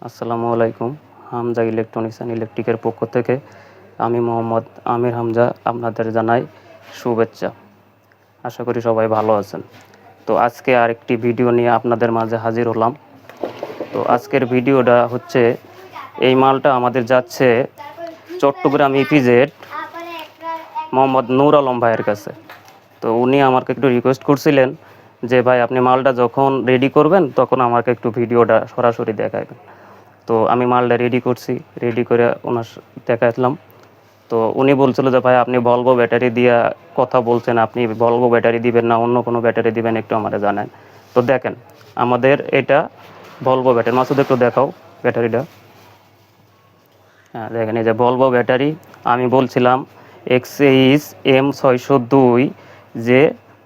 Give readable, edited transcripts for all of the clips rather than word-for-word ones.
আসসালামু আলাইকুম। Hamza electronics and ইলেকট্রিকের পক্ষ থেকে আমি মোহাম্মদ আমির হামজা আপনাদের জানাই শুভেচ্ছা। আশা করি সবাই ভালো আছেন। তো আজকে আরেকটি ভিডিও নিয়ে আপনাদের মাঝে হাজির হলাম। তো আজকের ভিডিওটা হচ্ছে এই মালটা আমাদের যাচ্ছে চট্টগ্রাম ইপিজেড মোহাম্মদ নূর আলম ভাইয়ের কাছে। তো উনি আমাকে একটু রিকোয়েস্ট করছিলেন যে ভাই আপনি মালটা যখন রেডি করবেন তখন আমাকে একটু ভিডিওটা সরাসরি দেখাবেন। তো আমি মালটা রেডি করছি, রেডি করে ওনার দেখাইলাম। তো উনি বলছিল যে ভাই আপনি ভলভো ব্যাটারি দিয়ে কথা বলছেন, আপনি ভলভো ব্যাটারি দিবেন না অন্য কোনো ব্যাটারি দিবেন একটু আমাদের জানেন। তো দেখেন আমাদের এটা ভলভো ব্যাটারি, মাসুদ একটু দেখাও ব্যাটারিটা। হ্যাঁ দেখেন এই যে ভলভো ব্যাটারি। আমি বলছিলাম XAIS-M602 যে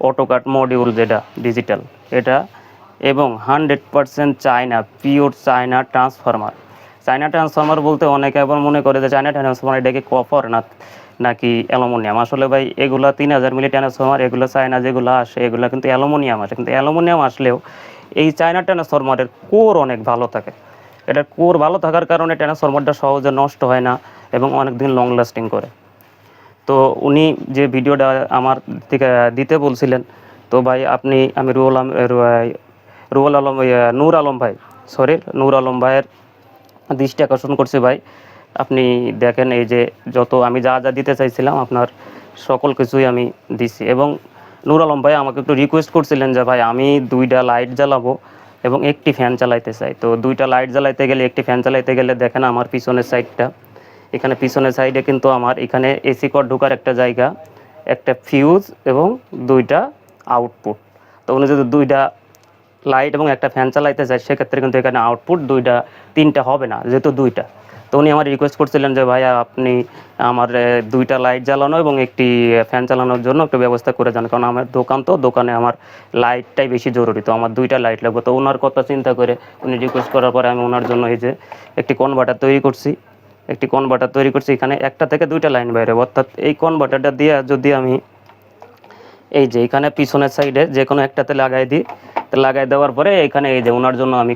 অটোকাট মডিউল যেটা ডিজিটাল এটা, এবং 100% China, pure China transformer. China transformer বলতে অনেকে আবার মনে করে যে চায়না ট্রান্সফরমার এটাকে কপার না নাকি অ্যালুমিনিয়াম। আসলে ভাই এগুলা 3000 মিলি ট্রান্সফরমার, এগুলো চায়না যেগুলো আসে এগুলো কিন্তু অ্যালুমিনিয়াম আসে। কিন্তু অ্যালুমিনিয়াম আসলেও এই চায়না ট্রান্সফরমারের কোর অনেক ভালো থাকে। এটার কোর ভালো থাকার কারণে ট্রান্সফরমারটা সহজে নষ্ট হয় না এবং অনেক দিন লং লাস্টিং করে। তো উনি যে ভিডিওটা আমার থেকে দিতে বলছিলেন, তো ভাই আমি রুহুল আলম নূর আলম ভাই, নূর আলম ভাইয়ের দৃষ্টি আকর্ষণ করছে ভাই। আপনি দেখেন এই যে যত আমি যা যা দিতে চাইছিলাম আপনার সকল কিছুই আমি দিছি। এবং নূর আলম ভাই আমাকে একটু রিকোয়েস্ট করছিলেন যে ভাই আমি 2টা লাইট জ্বালাবো এবং একটি ফ্যান চালাইতে চাই। তো 2টা লাইট জ্বালাইতে গেলে একটি ফ্যান চালাইতে গেলে দেখেন আমার পিছনের সাইডটা, এখানে পিছনের সাইডে কিন্তু আমার এখানে এসি কর্ড ঢোকার একটা জায়গা, একটা ফিউজ এবং 2টা আউটপুট। তো উনি যদি 2টা লাইট এবং একটা ফ্যান চালাইতে চায় সেক্ষেত্রে কিন্তু এখানে আউটপুট 3টা হবে না, যেহেতু 2টা। তো উনি আমার রিকোয়েস্ট করছিলেন যে ভাইয়া আপনি আমার 2টা লাইট জ্বালানো এবং একটি ফ্যান চালানোর জন্য একটু ব্যবস্থা করে যান, কারণ আমার দোকান, তো দোকানে আমার লাইটটাই বেশি জরুরি। তো আমার 2টা লাইট লাগবে। তো ওনার কথা চিন্তা করে উনি রিকোয়েস্ট করার পরে আমি ওনার জন্য এই যে একটি কনভার্টার তৈরি করছি। এখানে একটা থেকে 2টা লাইন বাইরে, অর্থাৎ এই কনভার্টারটা দিয়ে যদি আমি এই যে এখানে পিছনের সাইডে যে কোনো একটাতে লাগাই দিই, লাগাই দেওয়ার পরে এখানে এই যে ওনার জন্য আমি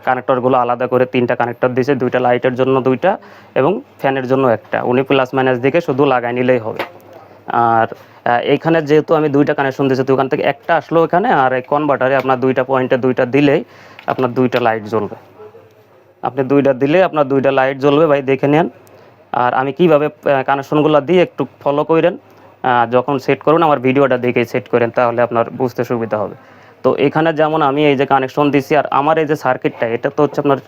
কানেক্টরগুলো আলাদা করে 3টা কানেক্টর দিয়েছি, 2টা লাইটের জন্য 2টা এবং ফ্যানের জন্য একটা। উনি প্লাস মাইনাস দিকে শুধু লাগাই নিলেই হবে। আর এইখানে যেহেতু আমি 2টা কানেকশন দিয়েছি, তো ওখান থেকে একটা আসলো এখানে, আর এই কনভার্টারে আপনার 2টা পয়েন্টে 2টা দিলেই আপনার 2টা লাইট জ্বলবে। আপনি 2টা দিলে আপনার 2টা লাইট জ্বলবে ভাই, দেখে নেন। আর আমি কিভাবে কানেকশনগুলো দিয়ে একটু ফলো করেন, যখন সেট করুন আমার ভিডিওটা দেখে সেট করেন, তাহলে আপনার বুঝতে সুবিধা হবে। তো এখানে যেমন আমি এই যে কানেকশন দিছি, আর আমার এই যে সার্কিটটা এটা তো হচ্ছে আপনার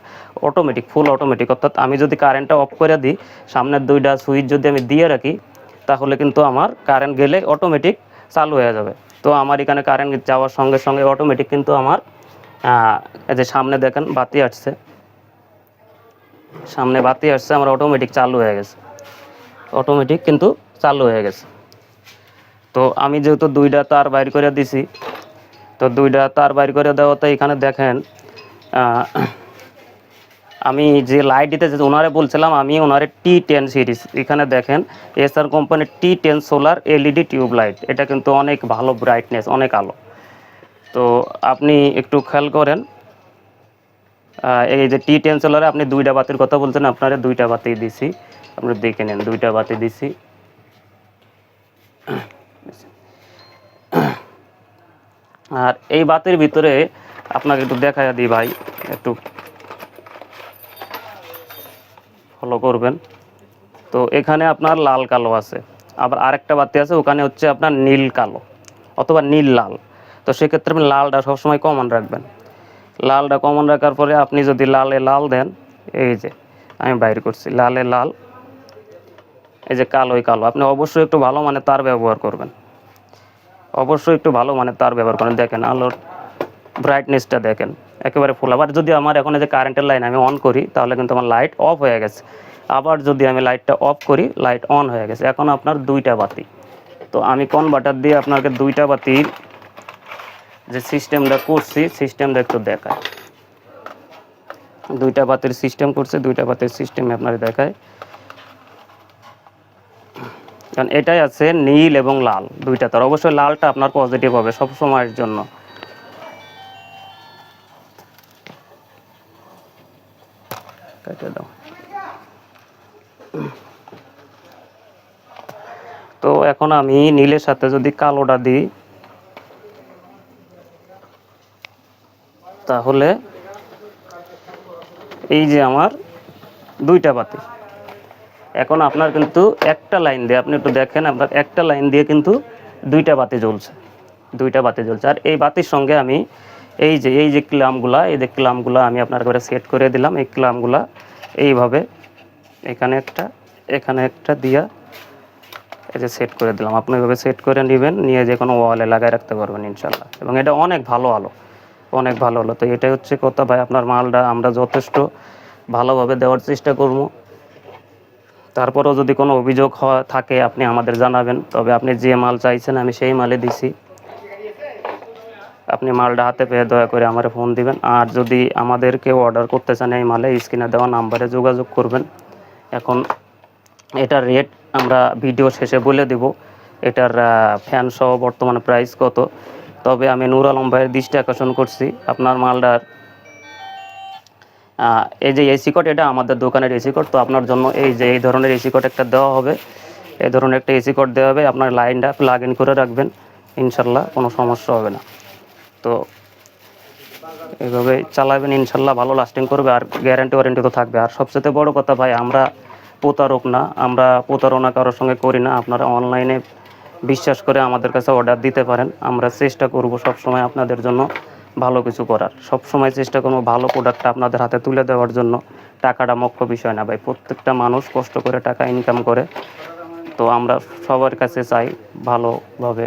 অটোমেটিক, ফুল অটোমেটিক। অর্থাৎ আমি যদি কারেন্টটা অফ করে দিই, সামনের 2টা সুইচ যদি আমি দিয়ে রাখি, তাহলে কিন্তু আমার কারেন্ট গেলে অটোমেটিক চালু হয়ে যাবে। তো আমার এখানে কারেন্ট যাওয়ার সঙ্গে সঙ্গে অটোমেটিক কিন্তু আমার এই যে সামনে দেখেন বাতি আসছে, আমার অটোমেটিক চালু হয়ে গেছে, অটোমেটিক কিন্তু চালু হয়ে গেছে। তো আমি যেহেতু 2টা তার বাইর করে দিছি, তো 2টা তার বাইর করে দেওয়াতে এখানে দেখেন আমি যে লাইট দিতে ওনারে বলছিলাম, আমি ওনারে T10 সিরিজ, এখানে দেখেন এসআর কোম্পানির T10 solar LED tube light. এটা কিন্তু অনেক ভালো ব্রাইটনেস, অনেক আলো। তো আপনি একটু খেয়াল করেন, এই যে T10 সোলারে আপনি 2টা বাতির কথা বলছেন, আপনারা 2টা বাতি দিছি, আপনি দেখে নেন 2টা বাতি দিছি। আর এই বাতির ভিতরে আপনাকে একটু দেখাইয়া দিই ভাই, একটু ফলো করবেন। তো এখানে আপনার লাল কালো আছে, আবার আরেকটা বাতি আছে ওখানে হচ্ছে আপনার নীল কালো অথবা নীল লাল। তো সেক্ষেত্রে আপনি লালটা সবসময় কমন রাখবেন। লালটা কমন রাখার পরে আপনি যদি লালে লাল দেন, এই যে আমি বাইর করছি লালে লাল, এই যে কালোই কালো, আপনি অবশ্যই একটু ভালো মানের তার ব্যবহার করবেন, দেখেন আলোর ব্রাইটনেসটা দেখেন একেবারে ফুল। আবার যদি আমার এখন এই যে কারেন্টের লাইন আমি অন করি, তাহলে কিন্তু আমার লাইট অফ হয়ে গেছে। আবার যদি আমি লাইটটা অফ করি, লাইট অন হয়ে গেছে। এখন আপনার 2টা বাতি। তো আমি কনভার্টার দিয়ে আপনাকে 2টা বাতির যে সিস্টেমটা করছি, সিস্টেমটা একটু দেখায়। 2টা বাতির সিস্টেম করছে, 2টা বাতির সিস্টেমে আপনার দেখায়। কারণ এটাই আছে নীল এবং লাল 2টা তার, অবশ্যই লালটা আপনার পজিটিভ হবে সব সময়ের জন্য। কেটে দাও। তো এখন আমি নীলের সাথে যদি কালোটা দিই তাহলে এই যে আমার দুইটা বাতি। এখন আপনার কিন্তু একটা লাইন দিয়ে, আপনি একটু দেখেন, আপনার একটা লাইন দিয়ে কিন্তু দুইটা বাতি জ্বলছে, আর এই বাতির সঙ্গে আমি এই যে ক্লামগুলা আমি আপনার করে সেট করে দিলাম। এই ক্লামগুলা এইভাবে এখানে একটা দিয়া এই যে সেট করে দিলাম। আপনি এভাবে সেট করে নেবেন, নিয়ে যে কোনো ওয়ালে লাগায় রাখতে পারবেন ইনশাল্লাহ। এবং এটা অনেক ভালো আলো। তো এটাই হচ্ছে কথা ভাই, আপনার মালটা আমরা যথেষ্ট ভালোভাবে দেওয়ার চেষ্টা করব। তারপরেও যদি কোনো অভিযোগ থাকে আপনি আমাদের জানাবেন। তবে আপনি যে মাল চাইছেন আমি সেই মালে দিছি। আপনি মালটা হাতে পেয়ে দয়া করে আমার ফোন দিবেন। আর যদি আমাদেরকে অর্ডার করতে চান এই মালে স্ক্রিনে দেওয়া নাম্বারে যোগাযোগ করবেন। এখন এটার রেট আমরা ভিডিও শেষে বলে দেব, এটার ফ্যান সহ বর্তমানে প্রাইস কত। তবে আমি নূর আলম ভাইয়ের দৃষ্টি আকর্ষণ করছি আপনার মালটার এই যে এসি কোড, এটা আমাদের দোকানের এসি কোড। তো আপনার জন্য এই ধরনের এসি কোড একটা দেওয়া হবে, এই ধরনের একটা এসি কোড দেওয়া হবে। আপনার লাইনটা প্লাগ ইন করে রাখবেন, ইনশাল্লাহ কোনো সমস্যা হবে না। তো এইভাবে চালাবেন, ইনশাল্লাহ ভালো লাস্টিং করবে, আর গ্যারান্টি ওয়ারেন্টি তো থাকবে। আর সবচেয়ে বড় কথা ভাই, আমরা প্রতারক না, আমরা প্রতারণা কারোর সঙ্গে করি না। আপনারা অনলাইনে বিশ্বাস করে আমাদের কাছে অর্ডার দিতে পারেন। আমরা চেষ্টা করব সবসময় আপনাদের জন্য ভালো কিছু করার, সবসময় চেষ্টা করব ভালো প্রোডাক্টটা আপনাদের হাতে তুলে দেওয়ার জন্য। টাকাটা মুখ্য বিষয় না ভাই, প্রত্যেকটা মানুষ কষ্ট করে টাকা ইনকাম করে। তো আমরা সবার কাছে চাই ভালোভাবে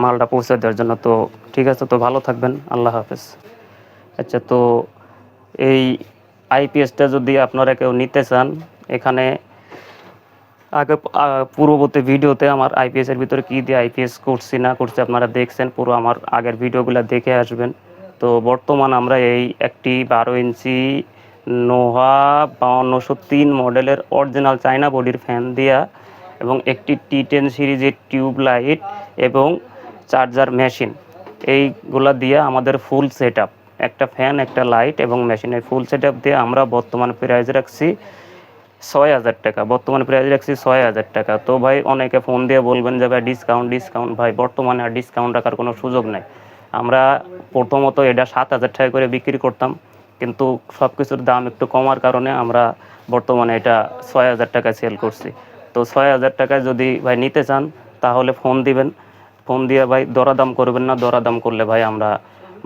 মালটা পৌঁছে দেওয়ার জন্য। তো ঠিক আছে, তো ভালো থাকবেন, আল্লাহ হাফেজ। আচ্ছা, তো এই আইপিএসটা যদি আপনারা কেউ নিতে চান, এখানে আগে পূর্ববর্তী ভিডিওতে আমার আইপিএসের ভিতরে কী দিয়ে আইপিএস করছি না করছি আপনারা দেখছেন, পুরো আমার আগের ভিডিওগুলো দেখে আসবেন। তো বর্তমান আমরা এই একটি 12 ইঞ্চি নোহা 5203 মডেলের অরিজিনাল চায়না বডির ফ্যান দিয়া এবং একটি T10 সিরিজের টিউব লাইট এবং চার্জার মেশিন, এইগুলা দিয়ে আমাদের ফুল সেট আপ, একটা ফ্যান, একটা লাইট এবং মেশিনের ফুল সেট আপ দিয়ে আমরা বর্তমান প্রাইস রাখছি 6,000 টাকা। তো ভাই অনেকে ফোন দিয়ে বলবেন যে ভাই ডিসকাউন্ট, ভাই বর্তমানে আর ডিসকাউন্ট রাখার কোনো সুযোগ নেই। আমরা প্রথমত এটা 7,000 টাকা করে বিক্রি করতাম, কিন্তু সব কিছুর দাম একটু কমার কারণে আমরা বর্তমানে এটা 6,000 টাকায় সেল করছি। তো 6,000 টাকায় যদি ভাই নিতে চান তাহলে ফোন দিবেন, ফোন দিয়ে ভাই দরাদাম করবেন না, দরাদাম করলে ভাই আমরা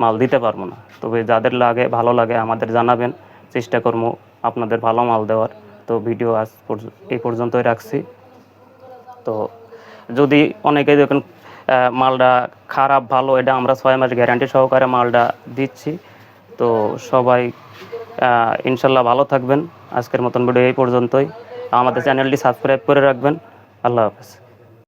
মাল দিতে পারবো না। তবে যাদের ভালো লাগে আমাদের জানাবেন, চেষ্টা করবো আপনাদের ভালো মাল দেওয়ার। তো ভিডিও এই পর্যন্তই রাখছি। তো যদি অনেকেই দেখেন মালটা খারাপ ভালো, এটা আমরা 6 মাস গ্যারান্টি সহকারে মালটা দিচ্ছি। তো সবাই ইনশাল্লাহ ভালো থাকবেন। আজকের মতন ভিডিও এই পর্যন্তই। আমাদের চ্যানেলটি সাবস্ক্রাইব করে রাখবেন। আল্লাহ হাফেজ।